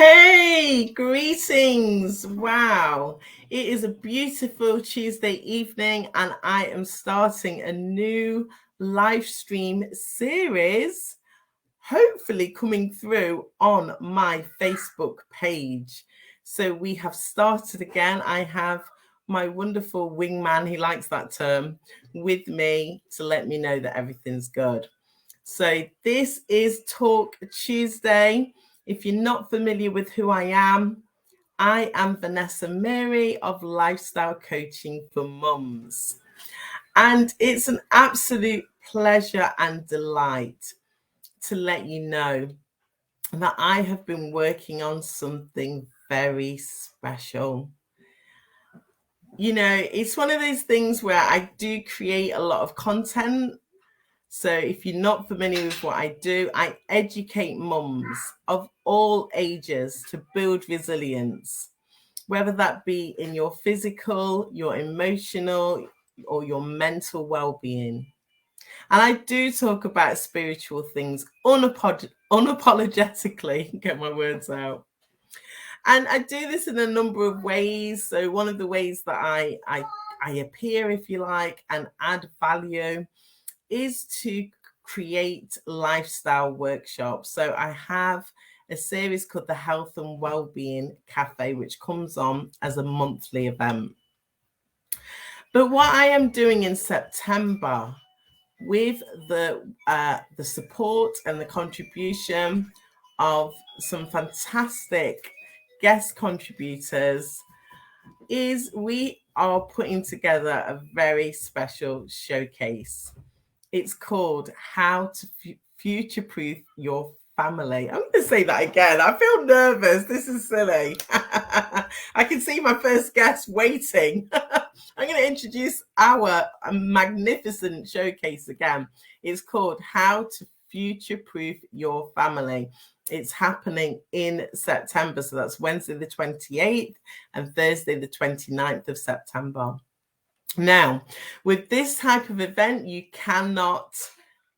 Hey, greetings. Wow. It is a beautiful Tuesday evening, and I am starting a new live stream series, hopefully coming through on my Facebook page. So we have started again. I have my wonderful wingman, he likes that term, with me to let me know that everything's good. So this is Talk Tuesday. If you're not familiar with who I am Vanessa-Mary of Lifestyle Coaching for Mums. And it's an absolute pleasure and delight to let you know that I have been working on something very special. You know, it's one of those things where I do create a lot of content. So if you're not familiar with what I do, I educate mums of all ages to build resilience, whether that be in your physical, your emotional, or your mental well-being. And I do talk about spiritual things unapologetically, get my words out. And I do this in a number of ways. So one of the ways that I appear, if you like, and add value is to create lifestyle workshops. So I have a series called the Health and Wellbeing Cafe, which comes on as a monthly event. But what I am doing in September, with the support and the contribution of some fantastic guest contributors, is we are putting together a very special showcase. It's called How to Future-Proof Your Family. I'm going to say that again. I feel nervous. This is silly. I can see my first guest waiting. I'm going to introduce our magnificent showcase again. It's called How to Future-Proof Your Family. It's happening in September. So that's Wednesday the 28th and Thursday the 29th of September. Now, with this type of event, you cannot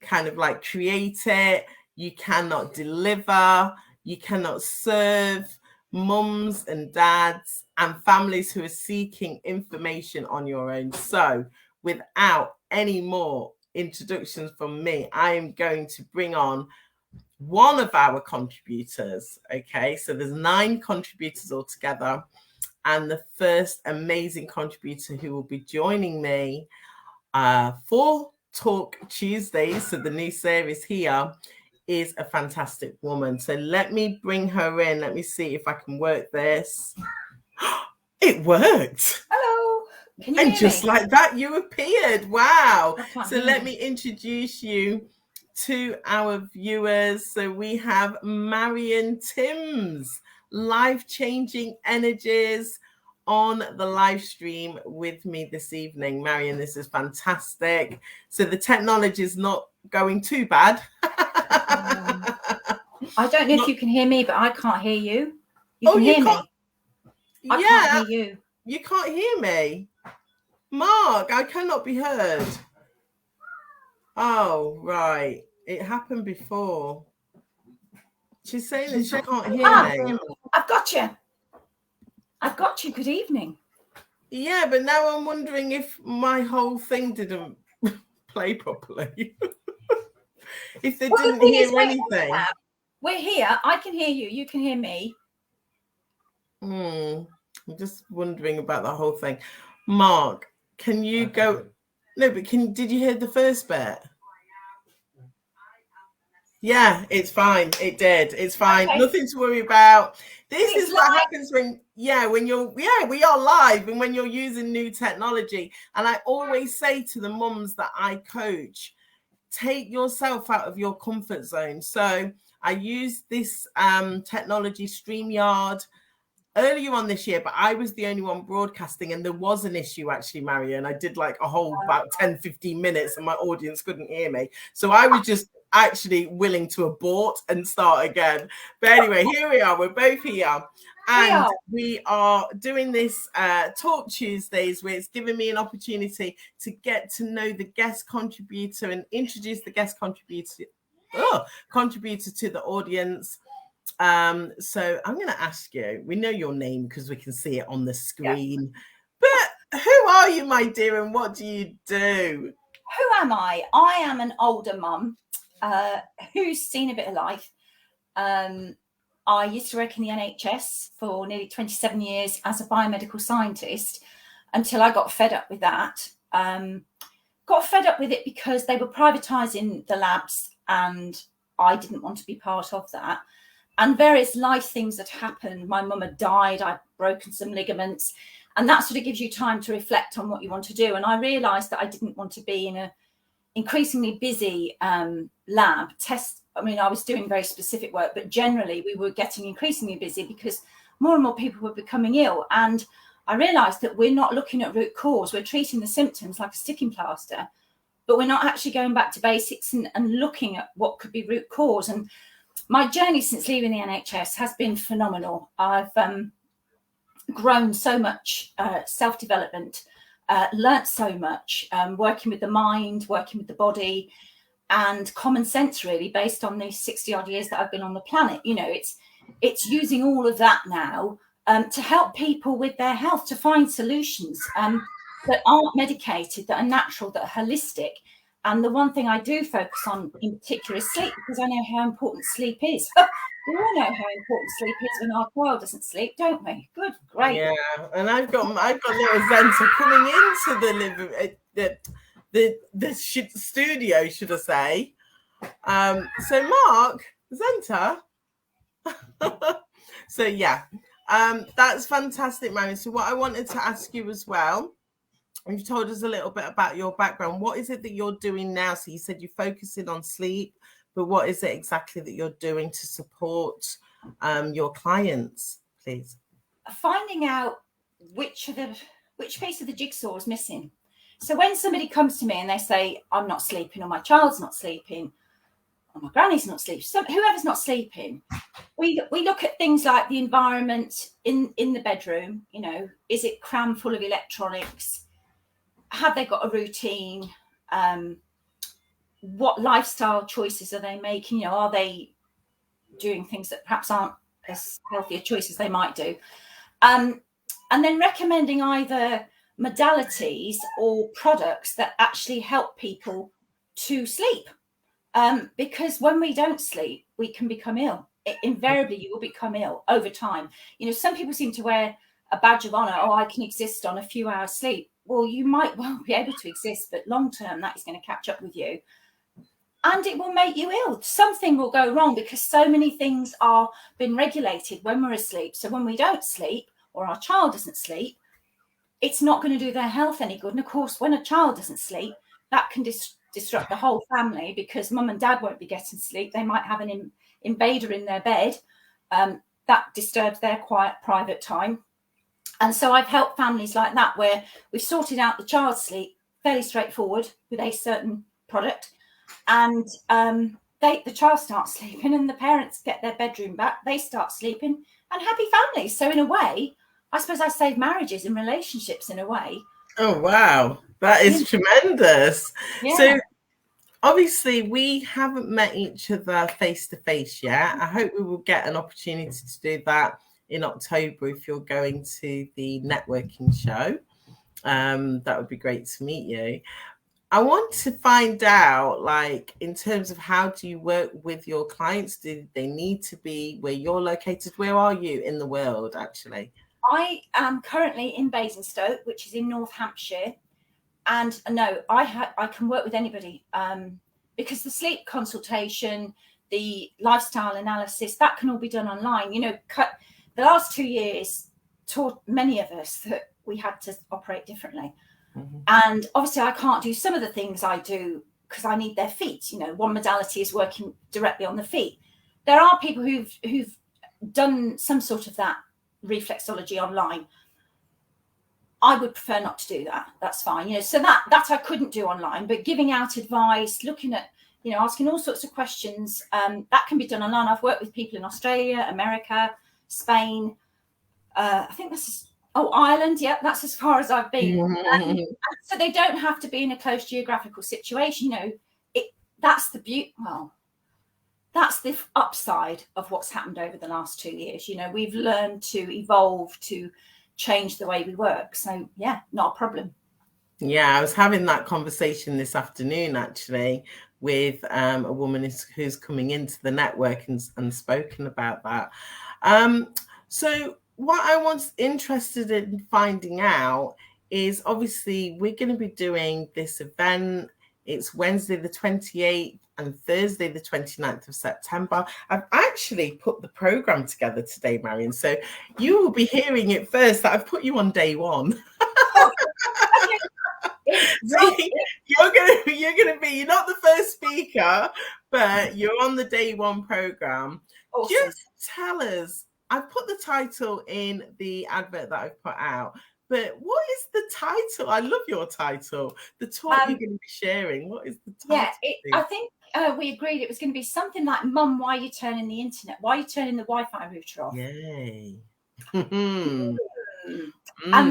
kind of like create it, you cannot deliver, you cannot serve mums and dads and families who are seeking information on your own. So without any more introductions from me, I am going to bring on one of our contributors. Okay, so there's 9 contributors altogether. And the first amazing contributor who will be joining me for Talk Tuesdays, so the new series here, is a fantastic woman. So let me bring her in. Let me see if I can work this. It worked. Hello. Can you and hear just me? Like that, you appeared. Wow. So let me me introduce you to our viewers. So we have Marian Timms, life-changing energies, on the live stream with me this evening. Marian, this is fantastic. So the technology is not going too bad. I don't know if you can hear me, but I can't hear you. You can hear me? Yeah, I can't hear you. You can't hear me? Mark, I cannot be heard. Oh, right. It happened before. She's saying that she can't hear me. I've got you. I've got you. Good evening. Yeah, but now I'm wondering if my whole thing didn't play properly. If they didn't hear anything. We're here. I can hear you. You can hear me. I'm just wondering about the whole thing. Mark, can you go? No, but did you hear the first bit? Yeah, it's fine. It did. It's fine. Okay. Nothing to worry about. This is what happens when we are live and when you're using new technology. And I always say to the mums that I coach, take yourself out of your comfort zone. So I used this technology, StreamYard, earlier on this year, but I was the only one broadcasting, and there was an issue actually, Marian. I did like a whole about 10-15 minutes and my audience couldn't hear me. So I was just actually willing to abort and start again. But anyway, here we are. We're both here. And we are doing this Talk Tuesdays, where it's given me an opportunity to get to know the guest contributor and introduce the guest contributor to the audience. So I'm going to ask you, we know your name because we can see it on the screen, but who are you, my dear, and what do you do? Who am I? I am an older mum who's seen a bit of life. I used to work in the NHS for nearly 27 years as a biomedical scientist until I got fed up with that. Got fed up with it because they were privatising the labs and I didn't want to be part of that. And various life things had happened. My mum had died, I'd broken some ligaments, and that sort of gives you time to reflect on what you want to do. And I realised that I didn't want to be in a increasingly busy lab test. I mean, I was doing very specific work, but generally we were getting increasingly busy because more and more people were becoming ill. And I realised that we're not looking at root cause. We're treating the symptoms like a sticking plaster, but we're not actually going back to basics and looking at what could be root cause. And my journey since leaving the NHS has been phenomenal. I've grown so much, self-development, learnt so much, working with the mind, working with the body, and common sense, really, based on these 60 odd years that I've been on the planet. You know, it's using all of that now to help people with their health, to find solutions that aren't medicated, that are natural, that are holistic. And the one thing I do focus on in particular is sleep, because I know how important sleep is. We all know how important sleep is when our child doesn't sleep, don't we? Good, great. Yeah, and I've got little Zenta coming into the studio, should I say? So Mark, Zenta. So yeah, that's fantastic, Marian. So what I wanted to ask you as well, you've told us a little bit about your background. What is it that you're doing now? So you said you're focusing on sleep, but what is it exactly that you're doing to support your clients, please? Finding out which piece of the jigsaw is missing. So when somebody comes to me and they say, I'm not sleeping, or my child's not sleeping, or my granny's not sleeping, whoever's not sleeping, we look at things like the environment in the bedroom. You know, is it crammed full of electronics? Have they got a routine? What lifestyle choices are they making? You know, are they doing things that perhaps aren't as healthy a choice as they might do? And then recommending either modalities or products that actually help people to sleep. Because when we don't sleep, we can become ill. Invariably, you will become ill over time. You know, some people seem to wear a badge of honor. Oh, I can exist on a few hours sleep. Well, you might well be able to exist, but long term, that is going to catch up with you. And it will make you ill. Something will go wrong because so many things are been regulated when we're asleep. So when we don't sleep, or our child doesn't sleep, it's not going to do their health any good. And of course, when a child doesn't sleep, that can disrupt the whole family, because mum and dad won't be getting sleep. They might have an invader in their bed. That disturbs their quiet, private time. And so I've helped families like that, where we've sorted out the child's sleep fairly straightforward with a certain product. And the child starts sleeping and the parents get their bedroom back. They start sleeping, and happy families. So in a way, I suppose I save marriages and relationships in a way. Oh, wow. That is tremendous. Yeah. So obviously we haven't met each other face to face yet. I hope we will get an opportunity to do that in October if you're going to the networking show. That would be great to meet you. I want to find out, like, in terms of how do you work with your clients? Do they need to be where you're located? Where are you in the world, actually? I am currently in Basingstoke, which is in North Hampshire. And no, I can work with anybody because the sleep consultation, the lifestyle analysis, that can all be done online. You know, the last 2 years taught many of us that we had to operate differently. Mm-hmm. And obviously I can't do some of the things I do because I need their feet. You know, one modality is working directly on the feet. There are people who've done some sort of that reflexology online. I would prefer not to do that. That's fine. You know, so that I couldn't do online, but giving out advice, looking at, you know, asking all sorts of questions, that can be done online. I've worked with people in Australia, America, Spain. I think Ireland. Yeah, that's as far as I've been. So they don't have to be in a close geographical situation. You know, that's the beauty. Well, that's the upside of what's happened over the last 2 years. You know, we've learned to evolve, to change the way we work. So yeah, not a problem. Yeah, I was having that conversation this afternoon actually with a woman who's coming into the network and spoken about that. So what I was interested in finding out is, obviously we're going to be doing this event. It's Wednesday the 28th and Thursday the 29th of September. I've actually put the program together today, Marian, so you will be hearing it first. That I've put you on day one. So you're not the first speaker, but you're on the day one program. Awesome. Just tell us, I've put the title in the advert that I've put out, but what is the title? I love your title. The talk you're going to be sharing. What is the title? Yeah, I think we agreed it was going to be something like, Mum, why are you turning the internet? Why are you turning the Wi-Fi router off? Yay. And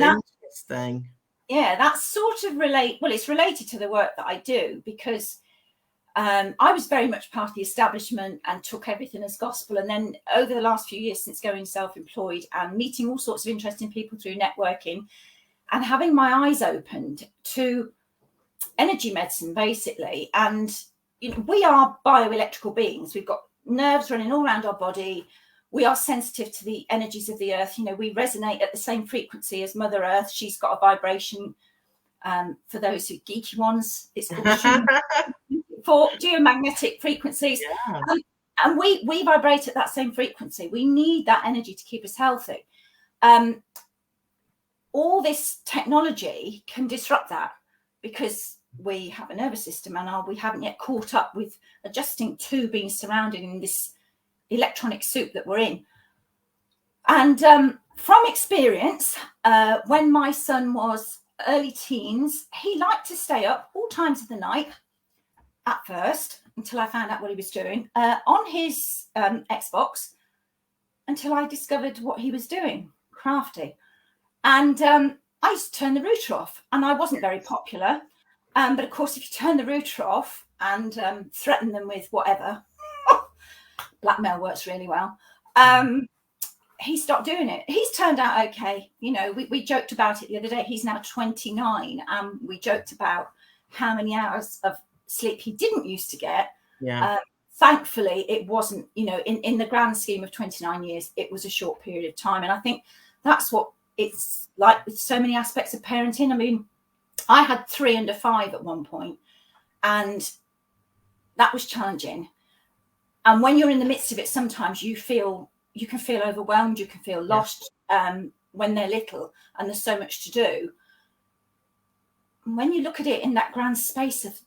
that's interesting. Yeah, that's sort of it's related to the work that I do, because I was very much part of the establishment and took everything as gospel. And then over the last few years, since going self-employed and meeting all sorts of interesting people through networking and having my eyes opened to energy medicine, basically. And, you know, we are bioelectrical beings. We've got nerves running all around our body. We are sensitive to the energies of the earth. You know, we resonate at the same frequency as Mother Earth. She's got a vibration. For those who geeky ones, it's called for geomagnetic frequencies. Yeah. And we vibrate at that same frequency. We need that energy to keep us healthy. All this technology can disrupt that, because we have a nervous system and we haven't yet caught up with adjusting to being surrounded in this electronic soup that we're in. And from experience, when my son was early teens, he liked to stay up all times of the night at first, until I found out what he was doing on his Xbox, until I discovered what he was doing, crafty. And I used to turn the router off, and I wasn't very popular. But of course, if you turn the router off and threaten them with whatever, blackmail works really well. He stopped doing it. He's turned out okay. You know, we joked about it the other day. He's now 29, and we joked about how many hours of sleep he didn't used to get. Yeah. Thankfully, it wasn't, you know, in the grand scheme of 29 years, it was a short period of time. And I think that's what it's like with so many aspects of parenting. I mean, I had 3 under 5 at one point, and that was challenging. And when you're in the midst of it, sometimes you can feel overwhelmed, you can feel lost when they're little and there's so much to do. And when you look at it in that grand space of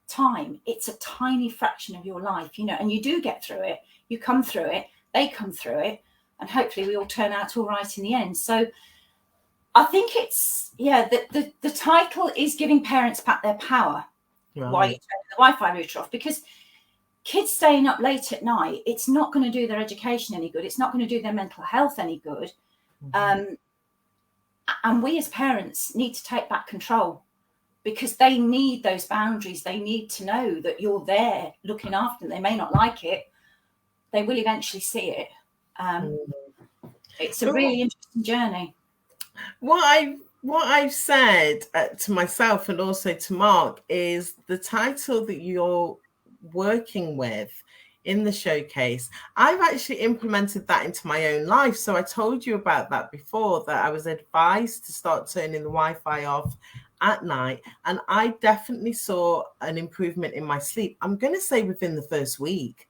time, it's a tiny fraction of your life, you know, and you do get through it. You come through it, they come through it, and hopefully we all turn out all right in the end. So I think it's, the title is giving parents back their power. Right. While you turn the Wi-Fi router off, because kids staying up late at night, it's not going to do their education any good. It's not going to do their mental health any good. Mm-hmm. And we as parents need to take back control, because they need those boundaries. They need to know that you're there looking after them. They may not like it. They will eventually see it. It's a really interesting journey. What I've said to myself and also to Mark is the title that you're working with in the showcase. I've actually implemented that into my own life. So I told you about that before, that I was advised to start turning the Wi-Fi off at night, and I definitely saw an improvement in my sleep. I'm going to say within the first week,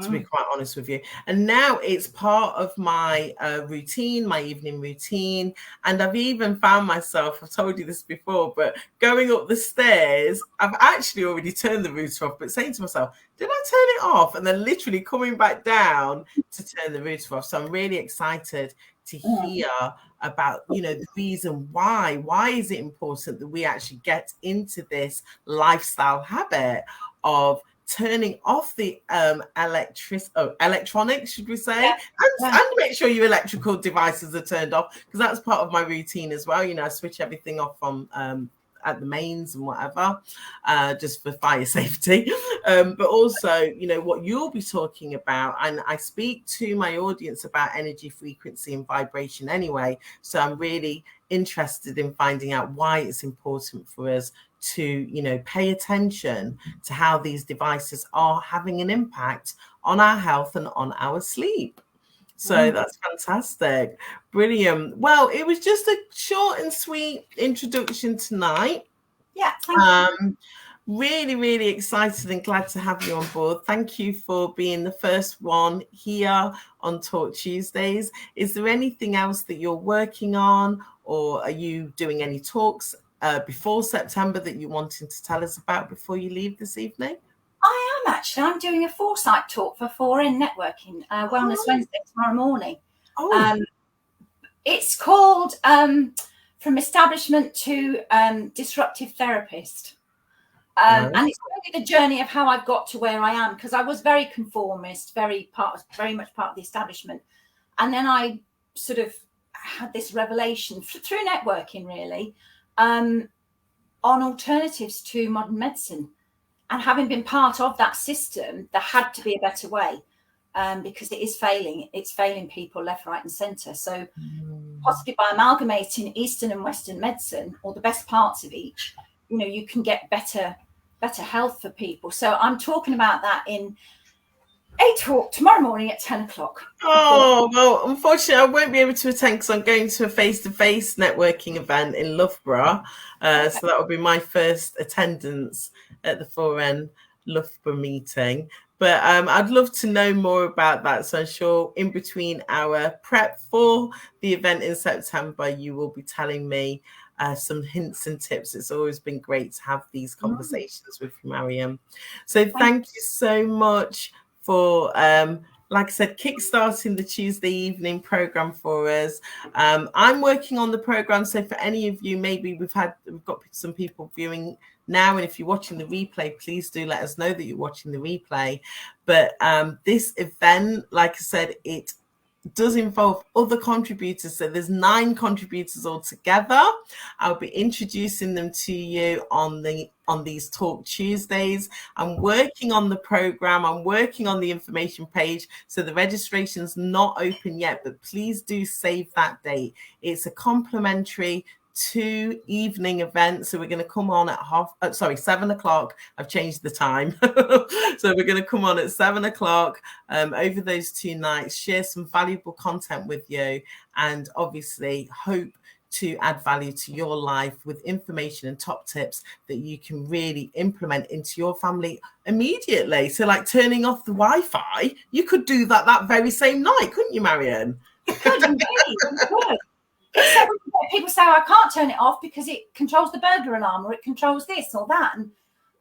to be quite honest with you. And now it's part of my routine, my evening routine. And I've even found myself, I've told you this before, but going up the stairs, I've actually already turned the router off, but saying to myself, did I turn it off? And then literally coming back down to turn the router off. So I'm really excited to hear about, you know, the reason why is it important that we actually get into this lifestyle habit of turning off the electronics, should we say, and make sure your electrical devices are turned off, because that's part of my routine as well. You know, I switch everything off from at the mains and whatever, just for fire safety. But also, you know, what you'll be talking about, and I speak to my audience about energy, frequency, and vibration anyway. So I'm really interested in finding out why it's important for us to, you know, pay attention to how these devices are having an impact on our health and on our sleep. So that's fantastic. Brilliant. Well, it was just a short and sweet introduction tonight. Yeah, thank you. Really, really excited and glad to have you on board. Thank you for being the first one here on Talk Tuesdays. Is there anything else that you're working on, or are you doing any talks before September that you're wanting to tell us about before you leave this evening? I am actually. I'm doing a foresight talk for 4N Networking, Wellness Wednesday tomorrow morning. It's called From Establishment to Disruptive Therapist. And it's really the journey of how I've got to where I am, because I was very conformist, very much part of the establishment. And then I sort of had this revelation through networking, really, on alternatives to modern medicine. And having been part of that system, there had to be a better way, because it is failing. It's failing people left, right, and centre. So possibly by amalgamating Eastern and Western medicine, or the best parts of each, you know, you can get better health for people. So I'm talking about that in a talk tomorrow morning at 10 o'clock. Oh, well, unfortunately, I won't be able to attend because I'm going to a face-to-face networking event in Loughborough. So that will be my first attendance at the 4N Loughborough meeting. But I'd love to know more about that. So I'm sure in between our prep for the event in September, you will be telling me some hints and tips. It's always been great to have these conversations with you, Marian. So thank you so much for, like I said, kickstarting the Tuesday evening program for us. I'm working on the program. So for any of you, maybe we've got some people viewing now, and if you're watching the replay, please do let us know that you're watching the replay. But this event, like I said, it does involve other contributors. So there's 9 contributors altogether. I'll be introducing them to you on these Talk Tuesdays. I'm working on the program. I'm working on the information page. So the registration's not open yet, but please do save that date. It's a complimentary 2 evening event. So we're going to come on at 7 o'clock. I've changed the time. So we're going to come on at 7 o'clock over those 2 nights, share some valuable content with you, and obviously hope to add value to your life with information and top tips that you can really implement into your family immediately. So like turning off the Wi-Fi, you could do that very same night, couldn't you, Marian? You could indeed. You could. Except people say, I can't turn it off because it controls the burglar alarm, or it controls this or that. And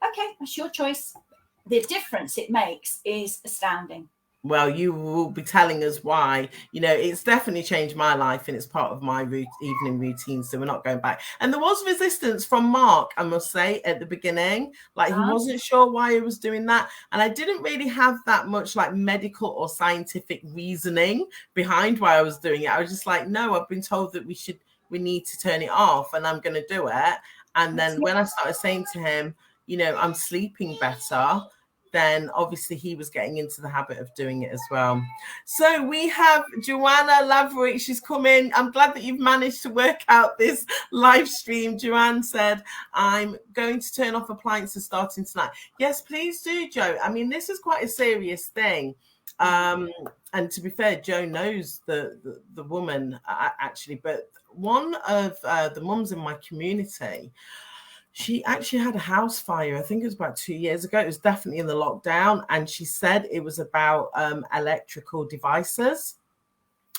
okay, that's your choice. The difference it makes is astounding. Well, you will be telling us why. You know, it's definitely changed my life, and it's part of my evening routine. So we're not going back. And there was resistance from Mark, I must say, at the beginning. Like he wasn't sure why he was doing that. And I didn't really have that much like medical or scientific reasoning behind why I was doing it. I was just like, no, I've been told that we need to turn it off, and I'm going to do it. And then when I started saying to him, you know, I'm sleeping better, then obviously he was getting into the habit of doing it as well. So we have Joanna Laverick. She's come in. I'm glad that you've managed to work out this live stream. Joanne said, I'm going to turn off appliances starting tonight. Yes, please do, Joe. I mean, this is quite a serious thing. And to be fair, Joe knows the woman actually, but one of the mums in my community, she actually had a house fire. I think it was about 2 years ago. It was definitely in the lockdown. And she said it was about electrical devices.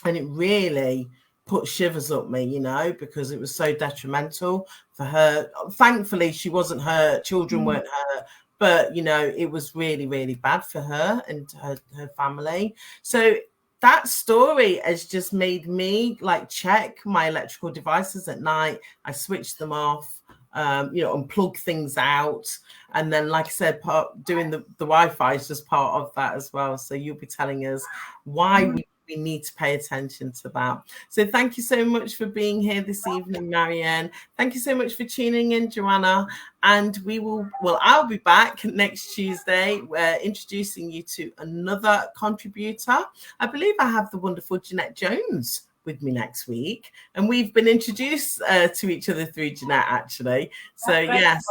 And it really put shivers up me, you know, because it was so detrimental for her. Thankfully, she wasn't hurt. Children weren't hurt. But, you know, it was really, really bad for her and her family. So that story has just made me like check my electrical devices at night. I switched them off. You know, unplug things out, and then, like I said, doing the Wi-Fi is just part of that as well. So you'll be telling us why we we need to pay attention to that. So thank you so much for being here this evening, Marian. Thank you so much for tuning in, Joanna. And I'll be back next Tuesday, introducing you to another contributor. I believe I have the wonderful Jeanette Jones with me next week, and we've been introduced to each other through Jeanette, actually. So yes.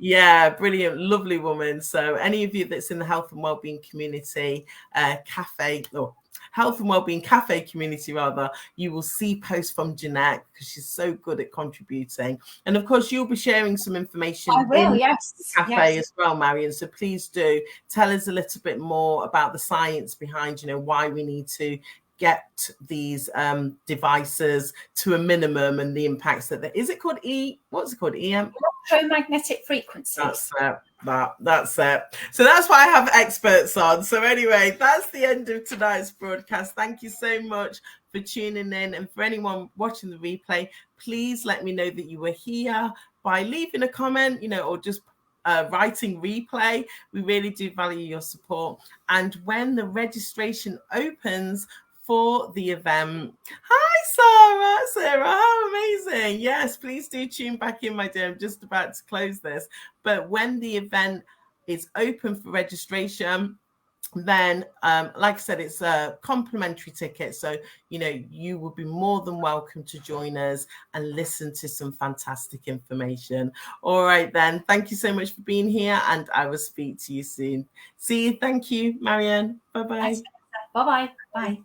Yeah, brilliant, lovely woman. So any of you that's in the health and wellbeing community, health and wellbeing cafe community rather, you will see posts from Jeanette because she's so good at contributing. And of course, you'll be sharing some information I will, in yes, the cafe as well, Marian. So please do tell us a little bit more about the science behind, why we need to get these devices to a minimum and the impacts that there is. It called what's it called? Electromagnetic frequencies. That's it. So that's why I have experts on. So anyway, that's the end of tonight's broadcast. Thank you so much for tuning in, and for anyone watching the replay, please let me know that you were here by leaving a comment, or just writing replay. We really do value your support. And when the registration opens for the event. Hi, Sarah, how amazing. Yes, please do tune back in, my dear. I'm just about to close this. But when the event is open for registration, then like I said, it's a complimentary ticket. So, you will be more than welcome to join us and listen to some fantastic information. All right, then. Thank you so much for being here, and I will speak to you soon. See you. Thank you, Marian. Bye-bye. Bye-bye. Bye.